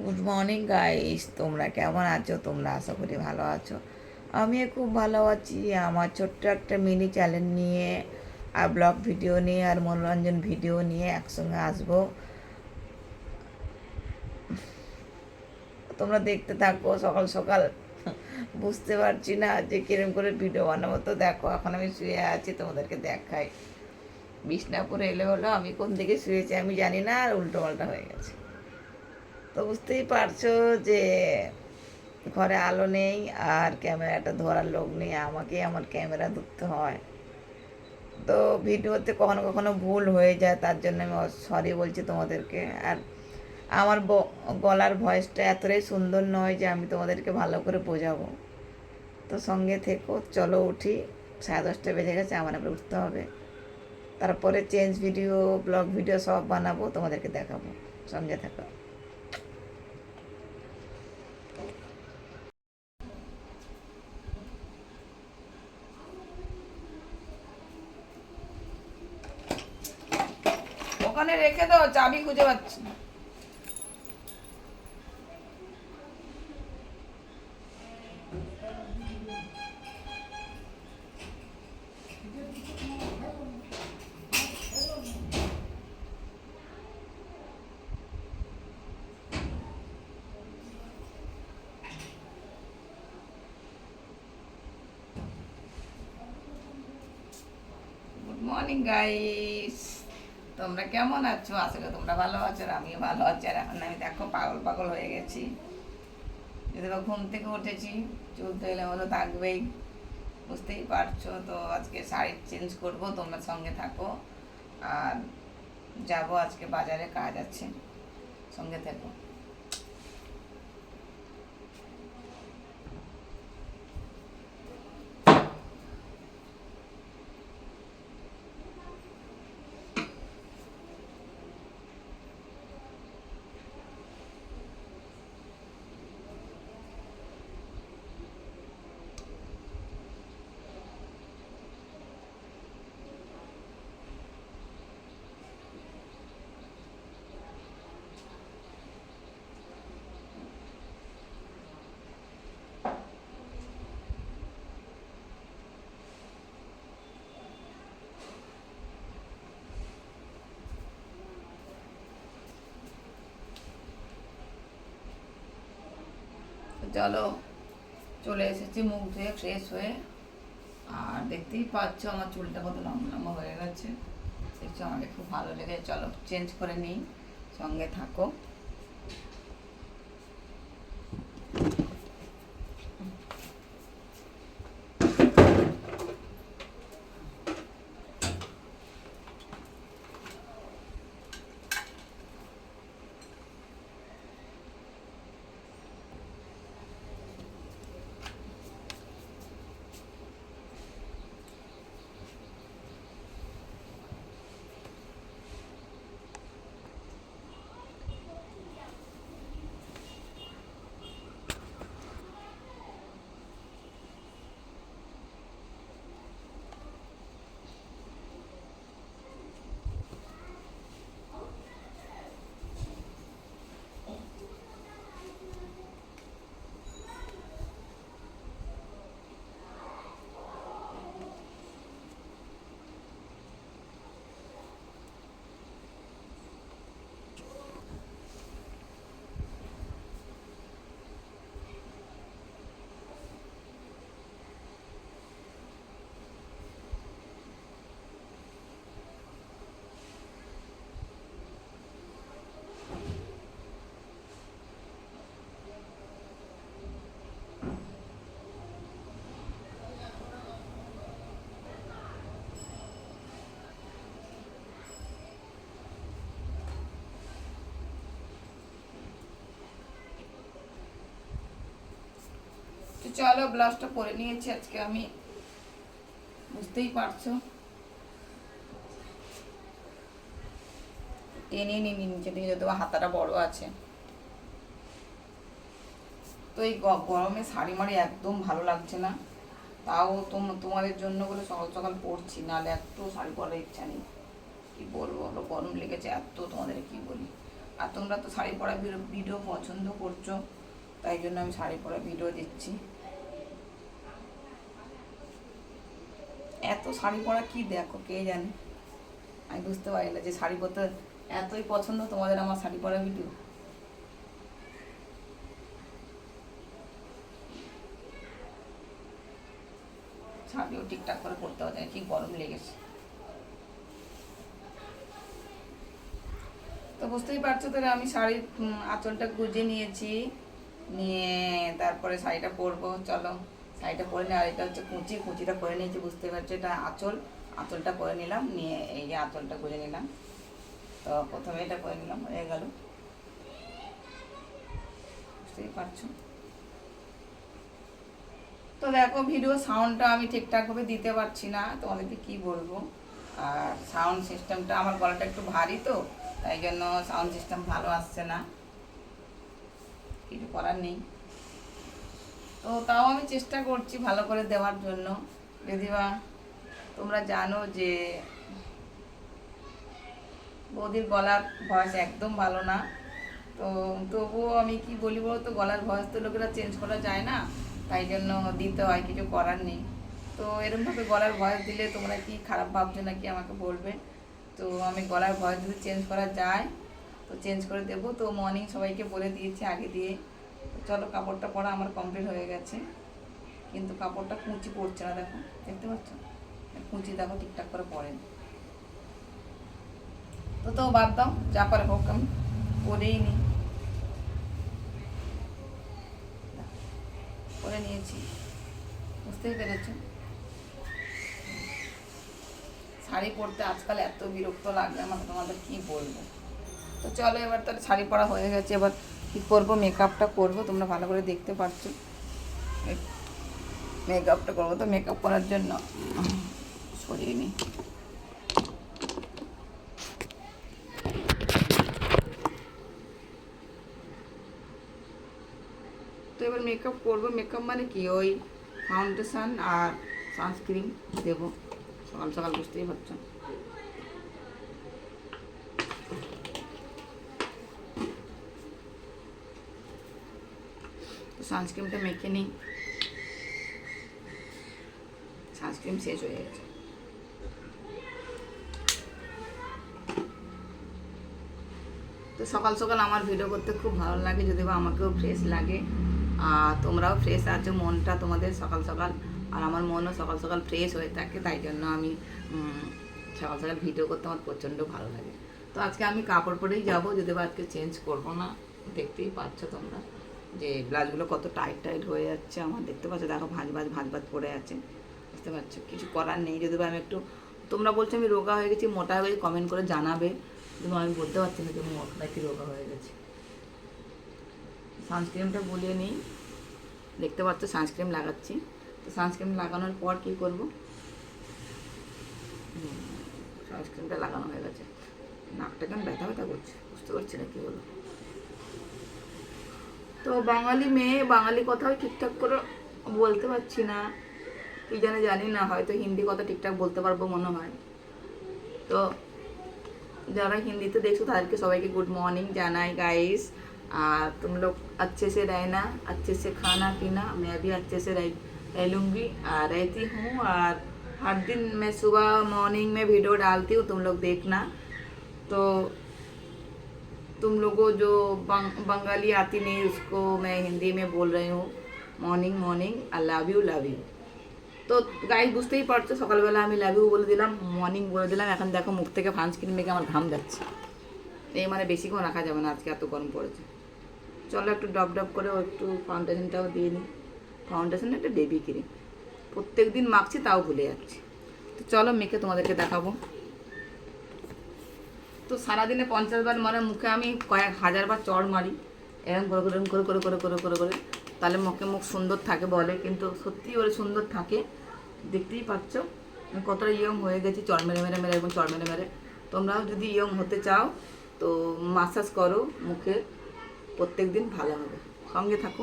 Good morning guys, তোমরা কেমন আছো? তোমরা আশা করি ভালো আছো। আমিও খুব ভালো আছি। আমার ছোট্ট একটা মিনি চ্যানেল নিয়ে আর ব্লগ ভিডিও নিয়ে আর মনোরঞ্জন ভিডিও নিয়ে একসঙ্গে আসবো। তোমরা দেখতে থাকো সকাল সকাল। বুঝতে পারছি না যে কিরম করে ভিডিও বানাবো। তো দেখো, এখন আমি শুয়ে আছি, তোমাদেরকে দেখাই। বিছনাপুরে এলে হলো আমি কোন দিকে শুয়েছি আমি জানি না, আর উল্টো পাল্টা হয়ে গেছে। তো বুঝতেই পারছো যে ঘরে আলো নেই আর ক্যামেরাটা ধরার লোক নেই, আমাকে আমার ক্যামেরা ধরতে হয়। তো ভিডিওতে কখনো কখনো ভুল হয়ে যায়, তার জন্য আমি সরি বলছি তোমাদেরকে। আর আমার গলার ভয়েসটা এতটাই সুন্দর নয় যে আমি তোমাদেরকে ভালো করে বোঝাবো। তো সঙ্গে থেকো, চলো উঠি। 10:30 বেজে গেছে, আমার আবার উঠতে হবে। তারপরে চেঞ্জ ভিডিও, ব্লগ ভিডিও সব বানাবো, তোমাদেরকে দেখাবো। সঙ্গে থাকো। ওখানে রেখে দাও, চাবি খুঁজে পাচ্ছি না। গুড মর্নিং গাইস, তোমরা কেমন আছো? আসলে তোমরা ভালো আছো আর আমিও ভালো আছি। আর এখন আমি দেখো পাগল পাগল হয়ে গেছি। যদি বা ঘুম থেকে উঠেছি, চুল তো এলে মতো থাকবেই, বুঝতেই পারছো। তো আজকে শাড়ি চেঞ্জ করব, তোমরা সঙ্গে থাকো। আর যাব আজকে বাজারে, কাজ আছে, সঙ্গে থেকো। চলো, চলে এসেছি মুখ ধুয়ে ফ্রেশ হয়ে। আর দেখতেই পাচ্ছ আমার চুলটা কত লম্বা লম্বা হয়ে গেছে, দেখছো, আমাকে খুব ভালো লেগে। চলো চেঞ্জ করে নিই, সঙ্গে থাকো। তো চলো, ব্লাউজটা পরে নিয়েছি আজকে আমি, বুঝতেই পারছো। টেনে নিয়ে নিচে দিকে, যদিও হাতাটা বড় আছে। তো এই গরমে শাড়ি মাড়ি একদম ভালো লাগছে না। তাও তোমাদের জন্য বলে সকাল সকাল পরছি, নাহলে একটু শাড়ি পরার ইচ্ছা নেই। কি বলবো, বলো, গরম লেগেছে এত, তোমাদের কি বলি। আর তোমরা তো শাড়ি পরা ভিডিও পছন্দ করছো, তাই জন্য আমি শাড়ি পরা ভিডিও দিচ্ছি। এত শাড়ি পরা কি দেখো কে জানে, আমি বুঝতে পারি না যে শাড়ি পরতে এতই পছন্দ তোমাদের আমার শাড়ি পরা ভিডিও। শাড়িও ঠিকঠাক করে পরতে হবে, কি গরম লেগেছে। তো বুঝতেই পারছো তাহলে আমি শাড়ির আঁচলটা গুজে নিয়েছি, নিয়ে তারপরে শাড়িটা পরবো। চলো শাড়িটা পরে নিই। আর এটা হচ্ছে কুচিটা করে নিয়েছি, বুঝতে পারছো এটা আঁচলটা করে নিলাম, নিয়ে এই যে আঁচলটা গুজে নিলাম। তো প্রথমে এটা করে নিলাম, হয়ে গেল, বুঝতেই পারছো। তো দেখো ভিডিও সাউন্ডটা আমি ঠিকঠাকভাবে দিতে পারছি না, তোমাদেরকে কি বলবো। আর সাউন্ড সিস্টেমটা আমার গলাটা একটু ভারী, তো তাই জন্য সাউন্ড সিস্টেম ভালো আসছে না, কিছু করার নেই। তো তাও আমি চেষ্টা করছি ভালো করে দেওয়ার জন্য। যদি বা তোমরা জানো যে বৌদির গলার ভয়েস একদম ভালো না, তো তবুও আমি কি বলি বলো তো, গলার ভয়েস তো লোকেরা চেঞ্জ করা যায় না, তাই জন্য দিতে হয়, কিছু করার নেই। তো এরকমভাবে গলার ভয়েস দিলে তোমরা কি খারাপ ভাবছো নাকি আমাকে বলবে। তো আমি গলার ভয়েস যদি চেঞ্জ করা যায় তো চেঞ্জ করে দেবো। তো মর্নিং সবাইকে বলে দিয়েছি আগে দিয়ে। চলো কাপড়টা পরা আমার কমপ্লিট হয়ে গেছে, কিন্তু কাপড়টা কুঁচি পড়ছে না, দেখো দেখতে পাচ্ছ, কুঁচি দেখো ঠিকঠাক করে পড়ে। তো বাদ দাও, যা পারে হোক, আমি পরেই নিই, করে নিয়েছি, বুঝতেই পেরেছো। শাড়ি পরতে আজকাল এত বিরক্ত লাগে আমাকে, তোমাদের কি বলবো। তো চলো এবার তাহলে শাড়ি পরা হয়ে গেছে, এবার কী করবো, মেকআপটা করবো, তোমরা ভালো করে দেখতে পাচ্ছো। মেকআপটা করবো, তো মেকআপ করার জন্য সরিয়ে নিই। তো এবার মেকআপ করবো, মেকআপ মানে কি, ওই ফাউন্ডেশন আর সানস্ক্রিন দেবো সকাল সকাল, বুঝতেই পারছো। তো সানস্ক্রিনটা মেখে নিই, সানস্ক্রিন শেষ হয়ে গেছে। তো সকাল সকাল আমার ভিডিও করতে খুব ভালো লাগে, যদি বা আমাকেও ফ্রেশ লাগে, আর তোমরাও ফ্রেশ আছো, মনটা তোমাদের সকাল সকাল, আর আমার মনও সকাল সকাল ফ্রেশ হয়ে থাকে, তাই জন্য আমি সকাল সকাল ভিডিও করতে আমার প্রচণ্ড ভালো লাগে। তো আজকে আমি কাপড় পরেই যাবো, যদি বা আজকে চেঞ্জ করবো না। দেখতেই পাচ্ছ তোমরা যে ব্লাউজগুলো কত টাইট হয়ে যাচ্ছে আমার, দেখতে পাচ্ছ, দেখো ভাঁজ পড়ে আছে, বুঝতে পারছো, কিছু করার নেই। যদি বা আমি একটু, তোমরা বলছো আমি রোগা হয়ে গেছি, মোটা হয়ে গেছি, কমেন্ট করে জানাবে, কিন্তু আমি বলতে পারছি না যে মোটা নাকি রোগা হয়ে গেছে। সানস্ক্রিনটা বলিয়ে নিই, দেখতে পাচ্ছ সানস্ক্রিন লাগাচ্ছি। তো সানস্ক্রিন লাগানোর পর কী করবো, সানস্ক্রিনটা লাগানো হয়ে গেছে, নাকটা কেন ব্যথা করছে, বুঝতে পারছি না কী হলো। তো বাঙালি মেয়ে, বাঙালি কথাও ঠিকঠাক করে বলতে পারছি না, কি জানি না, হয়তো হিন্দি কথা ঠিকঠাক বলতে পারবো মনে হয়। তো যারা हिंदी देखो ताদেরকে সবাইকে गुड मॉर्निंग জানাই गाइस। तुम लोग अच्छे से रहना, अच्छे से खाना पीना, मैं भी अच्छे से रहूँगी रहती हूँ। और हर दिन मैं सुबह मॉर्निंग में वीडियो डालती हूँ, तुम लोग देखना। तो तुम लोगों जो बंगाली आती नहीं, उसको मैं हिंदी में बोल रही हूँ, morning morning I love you. তো গাইস বুঝতেই পারছো, সকালবেলা আমি লাভ ইউ বলে দিলাম, মর্নিং বলে দিলাম, এখন দেখো মুখ থেকে সানস্ক্রিন মেখে আমার ঘাম যাচ্ছে, এই মানে বেশিক্ষণ রাখা যাবে না, আজকে এত গরম পড়েছে। চলো একটু ডব করে একটু ফাউন্ডেশনটাও দিয়ে নিই, ফাউন্ডেশন একটা বেবি ক্রিম, প্রত্যেক দিন মাখছি তাও ভুলে যাচ্ছি। তো চলো মেখে তোমাদেরকে দেখাবো। তো সারাদিনে 50 বার মানে মুখে আমি কয়েক হাজার বার চড় মারি, এরকম করে, তাহলে মুখ সুন্দর থাকে বলে, কিন্তু সত্যি ওরা সুন্দর থাকে, দেখতেই পাচ্ছ কতটা ইয়ং হয়ে গেছি, চড় মেরে এরকম চড় মেরে। তোমরাও যদি ইয়ং হতে চাও তো মাসাজ করো মুখে, প্রত্যেক দিন ভালো হবে, সঙ্গে থাকো।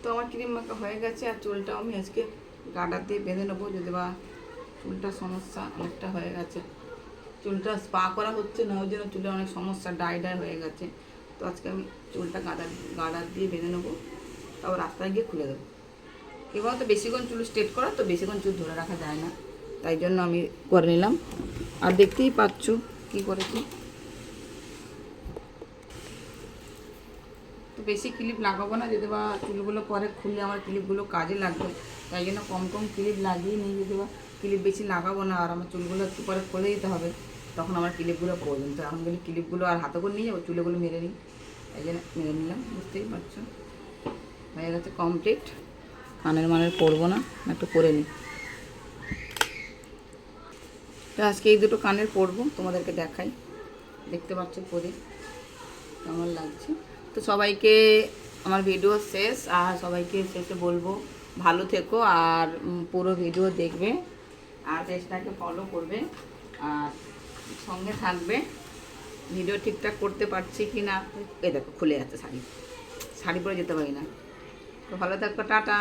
তো আমার ক্রিম মাখা হয়ে গেছে, আর চুলটাও আমি আজকে গাডার দিয়ে বেঁধে নেবো, যদি বা চুলটা সমস্যা অনেকটা হয়ে গেছে, চুলটা স্পা করা হচ্ছে না, ওই জন্য চুলে অনেক সমস্যা, ডাই হয়ে গেছে। তো আজকে আমি চুলটা গার্ডার দিয়ে বেঁধে নেবো, তারপর রাস্তায় গিয়ে খুলে দেবো। এবার তো বেশিক্ষণ চুল স্ট্রেট করা, তো বেশিক্ষণ চুল ধরে রাখা যায় না, তাই জন্য আমি করে নিলাম। আর দেখতেই পাচ্ছ কী করেছি। তো বেশি ক্লিপ লাগাবো না, যদি বা চুলগুলো পরে খুললে আমার ক্লিপগুলো কাজে লাগবে, তাই জন্য কম কম ক্লিপ লাগিয়ে নিই। যদি বা ক্লিপ বেশি লাগাবো না, আর আমার চুলগুলো একটু পরে খুলে দিতে হবে, তখন আমার ক্লিপগুলো প্রয়োজন। তো এখন বলি ক্লিপগুলো আর হাতে করে নিয়ে যাবো, চুলগুলো মেরে নিই, তাই জন্য মেরে নিলাম। বুঝতেই পারছো, হয়ে গেছে কমপ্লিট। কানের পরবো না, একটু পরে নিই। তো আজকে এই দুটো কানের পরবো, তোমাদেরকে দেখাই, দেখতে পাচ্ছ পরে কেমন লাগছে। তো সবাইকে আমার ভিডিও শেষ, আর সবাইকে শেষে বলবো ভালো থেকো, আর পুরো ভিডিও দেখবে, আর পেজটাকে ফলো করবে, আর সঙ্গে থাকবে। ভিডিও ঠিকঠাক করতে পারছি কি না, এ দেখো খুলে যাচ্ছে শাড়ি পরে যেতে পারি না। তো ভালো থাকো, টাটা।